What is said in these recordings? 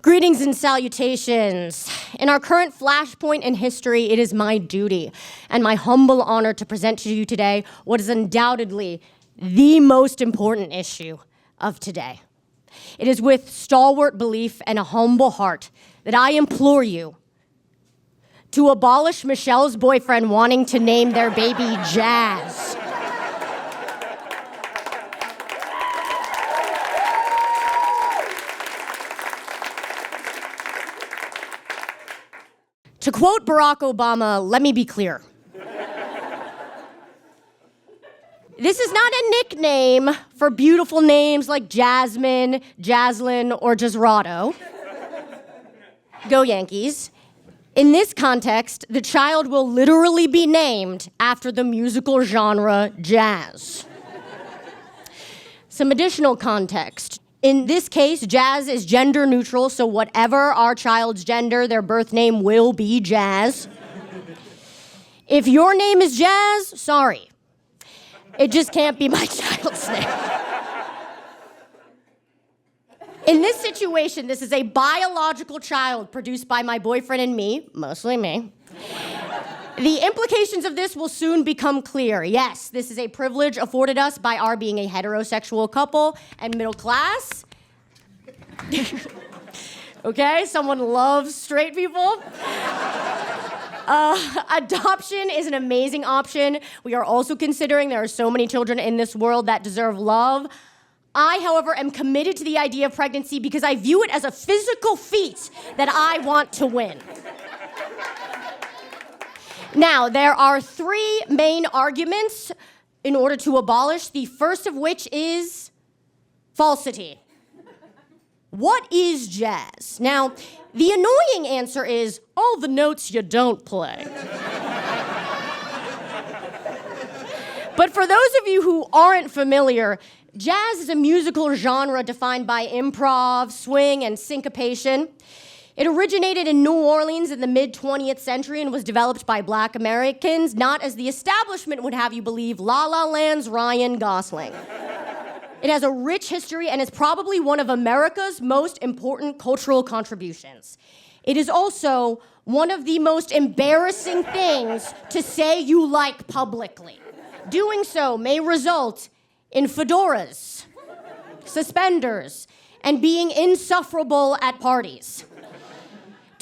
Greetings and salutations. In our current flashpoint in history, it is my duty and my humble honor to present to you today what is undoubtedly the most important issue of today. It is with stalwart belief and a humble heart that I implore you to abolish Michelle's boyfriend wanting to name their baby Jazz. To quote Barack Obama, let me be clear. This is not a nickname for beautiful names like Jasmine, Jaslyn, or Jazrato. Go Yankees. In this context, the child will literally be named after the musical genre jazz. Some additional context. In this case, Jazz is gender neutral, so whatever our child's gender, their birth name will be Jazz. If your name is Jazz, sorry. It just can't be my child's name. In this situation, this is a biological child produced by my boyfriend and me, mostly me. The implications of this will soon become clear. Yes, this is a privilege afforded us by our being a heterosexual couple and middle class. Okay, someone loves straight people. Adoption is an amazing option. We are also considering there are so many children in this world that deserve love. I, however, am committed to the idea of pregnancy because I view it as a physical feat that I want to win. Now, there are three main arguments in order to abolish, the first of which is falsity. What is jazz? Now, the annoying answer is all the notes you don't play. But for those of you who aren't familiar, jazz is a musical genre defined by improv, swing, and syncopation. It originated in New Orleans in the mid-20th century and was developed by Black Americans, not as the establishment would have you believe, La La Land's Ryan Gosling. It has a rich history and is probably one of America's most important cultural contributions. It is also one of the most embarrassing things to say you like publicly. Doing so may result in fedoras, suspenders, and being insufferable at parties.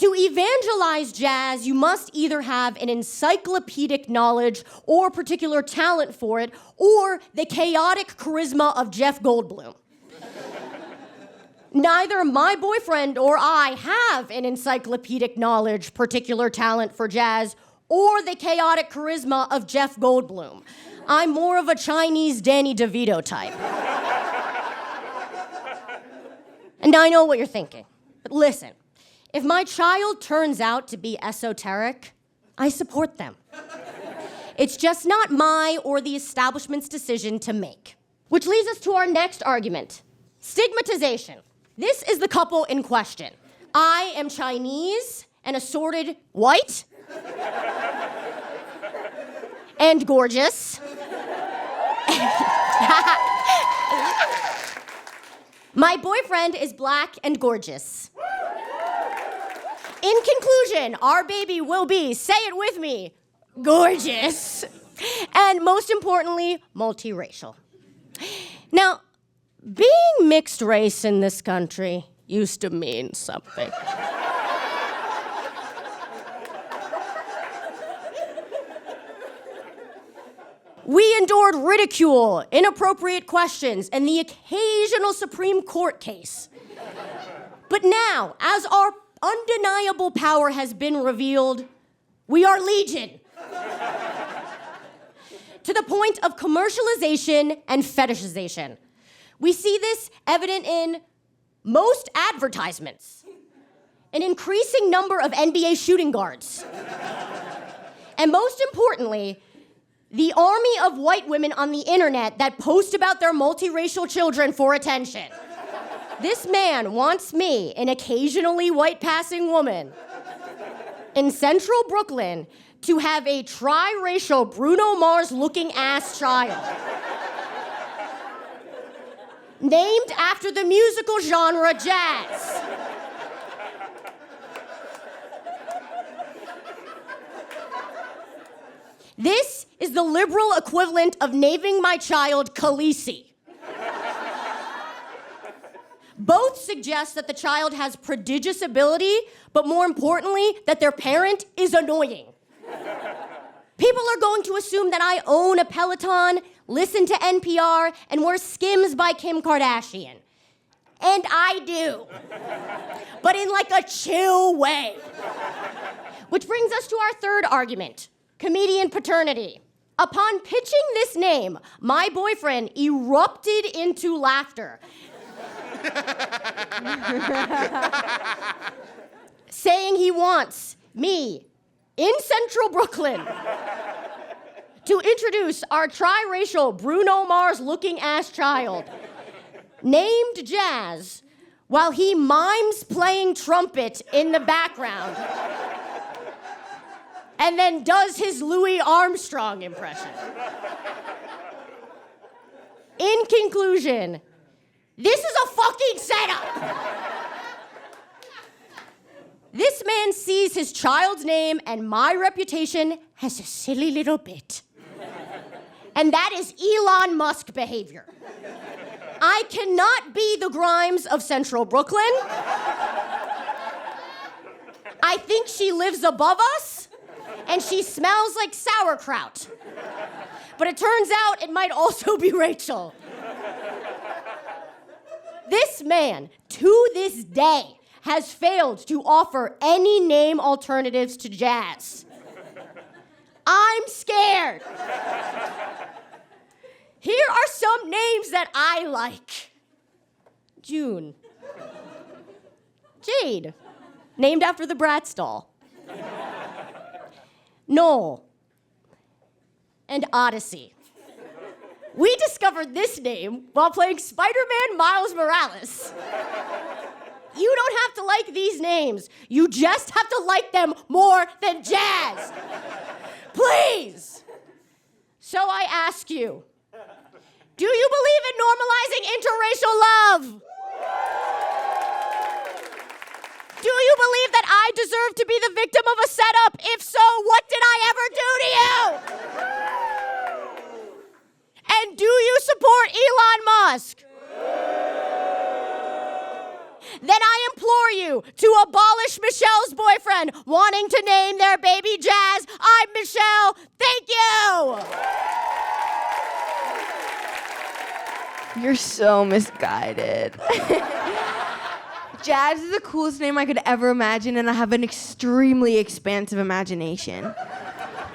To evangelize jazz, you must either have an encyclopedic knowledge or particular talent for it, or the chaotic charisma of Jeff Goldblum. Neither my boyfriend or I have an encyclopedic knowledge, particular talent for jazz, or the chaotic charisma of Jeff Goldblum. I'm more of a Chinese Danny DeVito type. And I know what you're thinking, but listen. If my child turns out to be esoteric, I support them. It's just not my or the establishment's decision to make. Which leads us to our next argument, stigmatization. This is the couple in question. I am Chinese and assorted white and gorgeous. My boyfriend is Black and gorgeous. In conclusion, our baby will be, say it with me, gorgeous. And most importantly, multiracial. Now, being mixed race in this country used to mean something. We endured ridicule, inappropriate questions, and the occasional Supreme Court case. But now, as our undeniable power has been revealed, we are legion. To the point of commercialization and fetishization. We see this evident in most advertisements, an increasing number of NBA shooting guards, and most importantly, the army of white women on the internet that post about their multiracial children for attention. This man wants me, an occasionally white-passing woman, in central Brooklyn to have a tri-racial Bruno Mars-looking ass child. Named after the musical genre jazz. This is the liberal equivalent of naming my child Khaleesi. Both suggest that the child has prodigious ability, but more importantly, that their parent is annoying. People are going to assume that I own a Peloton, listen to NPR, and wear Skims by Kim Kardashian. And I do. But in like a chill way. Which brings us to our third argument, comedian paternity. Upon pitching this name, my boyfriend erupted into laughter. Saying he wants me in Central Brooklyn to introduce our triracial Bruno Mars-looking ass child named Jazz while he mimes playing trumpet in the background and then does his Louis Armstrong impression. In conclusion, this is a fucking setup. This man sees his child's name and my reputation as a silly little bit. And that is Elon Musk behavior. I cannot be the Grimes of Central Brooklyn. I think she lives above us, and she smells like sauerkraut. But it turns out it might also be Rachel. This man, to this day, has failed to offer any name alternatives to Jazz. I'm scared. Here are some names that I like. June. Jade, named after the Bratz doll. Noel. And Odyssey. We discovered this name while playing Spider-Man Miles Morales. You don't have to like these names. You just have to like them more than Jazz. Please. So I ask you, do you believe in normalizing interracial love? Do you believe that I deserve to be the victim of a setup? If so, what did I ever do to you? And do you support Elon Musk? Then I implore you to abolish Michelle's boyfriend wanting to name their baby Jazz. I'm Michelle. Thank you. You're so misguided. Jazz is the coolest name I could ever imagine, and I have an extremely expansive imagination.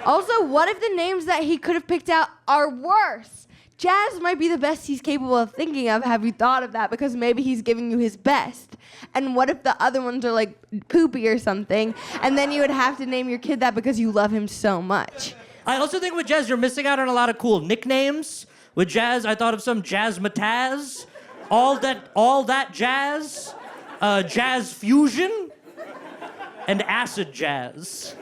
Also, what if the names that he could have picked out are worse? Jazz might be the best he's capable of thinking of. Have you thought of that? Because maybe he's giving you his best. And what if the other ones are like poopy or something, and then you would have to name your kid that because you love him so much? I also think with Jazz, you're missing out on a lot of cool nicknames. With Jazz, I thought of some Jazzmatazz, all that jazz, Jazz Fusion, and Acid Jazz.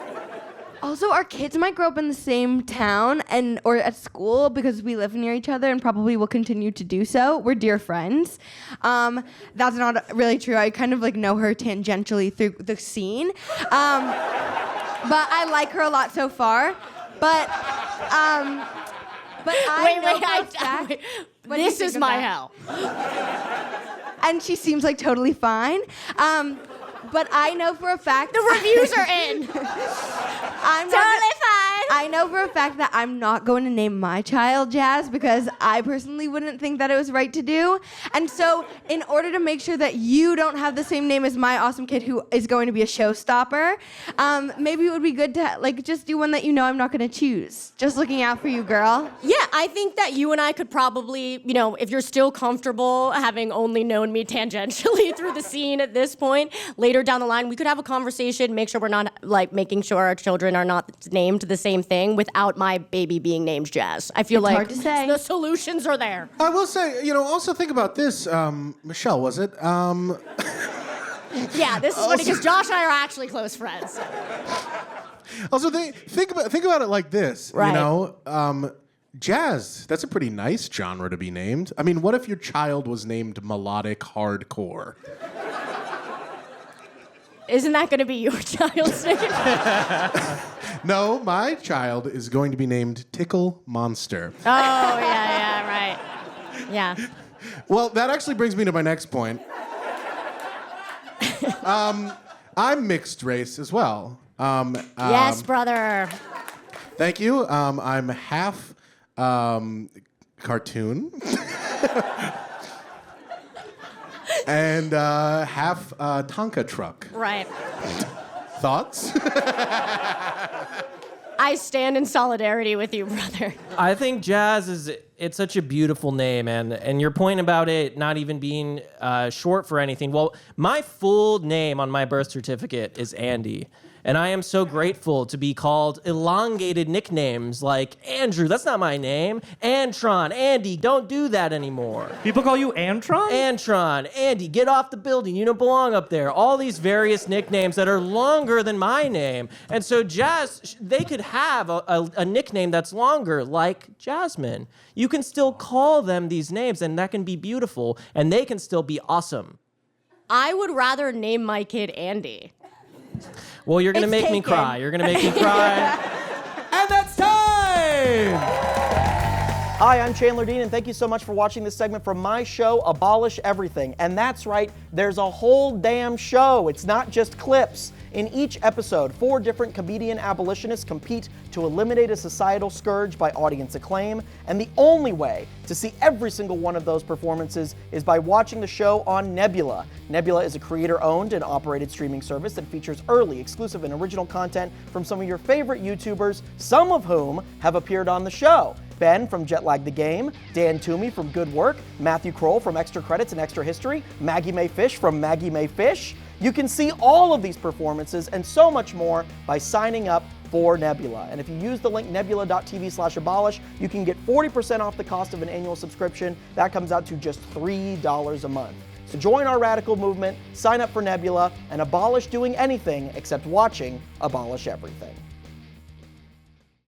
Also, our kids might grow up in the same town or at school because we live near each other and probably will continue to do so. We're dear friends. That's not really true. I kind of like know her tangentially through the scene. But I like her a lot so far. But I know for a fact. This is my hell. And she seems like totally fine. But I know for a fact... The reviews are in. I'm totally fine. I know for a fact that I'm not going to name my child Jazz because I personally wouldn't think that it was right to do. And so in order to make sure that you don't have the same name as my awesome kid who is going to be a showstopper, maybe it would be good to like just do one that you know I'm not going to choose. Just looking out for you, girl. Yeah, I think that you and I could probably, if you're still comfortable having only known me tangentially through the scene at this point, later down the line, we could have a conversation, make sure we're not like making sure our children are not named the same thing without my baby being named Jazz. I feel it's like hard to say. The solutions are there. I will say, also think about this, Michelle, was it? Yeah, this is funny because Josh and I are actually close friends. Also, think about it like this, Right. Jazz, that's a pretty nice genre to be named. I mean, what if your child was named melodic hardcore? Isn't that going to be your child's name? No, my child is going to be named Tickle Monster. Oh, yeah, right. Yeah. Well, that actually brings me to my next point. I'm mixed race as well. Yes, brother. Thank you. I'm half cartoon and half Tonka truck. Right. Thoughts? I stand in solidarity with you, brother. I think Jazz it's such a beautiful name, and your point about it not even being short for anything. Well, my full name on my birth certificate is Andy. And I am so grateful to be called elongated nicknames like Andrew, that's not my name. Antron, Andy, don't do that anymore. People call you Antron? Antron, Andy, get off the building, you don't belong up there. All these various nicknames that are longer than my name. And so Jazz, they could have a nickname that's longer, like Jasmine. You can still call them these names, and that can be beautiful, and they can still be awesome. I would rather name my kid Andy. Well, you're going to It's make me taken. cry. You're going to make me cry. And that's time! Hi, I'm Chandler Dean, and thank you so much for watching this segment from my show, Abolish Everything. And that's right, there's a whole damn show. It's not just clips. In each episode, 4 different comedian-abolitionists compete to eliminate a societal scourge by audience acclaim, and the only way to see every single one of those performances is by watching the show on Nebula. Nebula is a creator-owned and operated streaming service that features early, exclusive, and original content from some of your favorite YouTubers, some of whom have appeared on the show. Ben from Jetlag the Game, Dan Toomey from Good Work, Matthew Kroll from Extra Credits and Extra History, Maggie Mae Fish from Maggie Mae Fish. You can see all of these performances and so much more by signing up for Nebula. And if you use the link nebula.tv/abolish, you can get 40% off the cost of an annual subscription. That comes out to just $3 a month. So join our radical movement, sign up for Nebula, and abolish doing anything except watching Abolish Everything.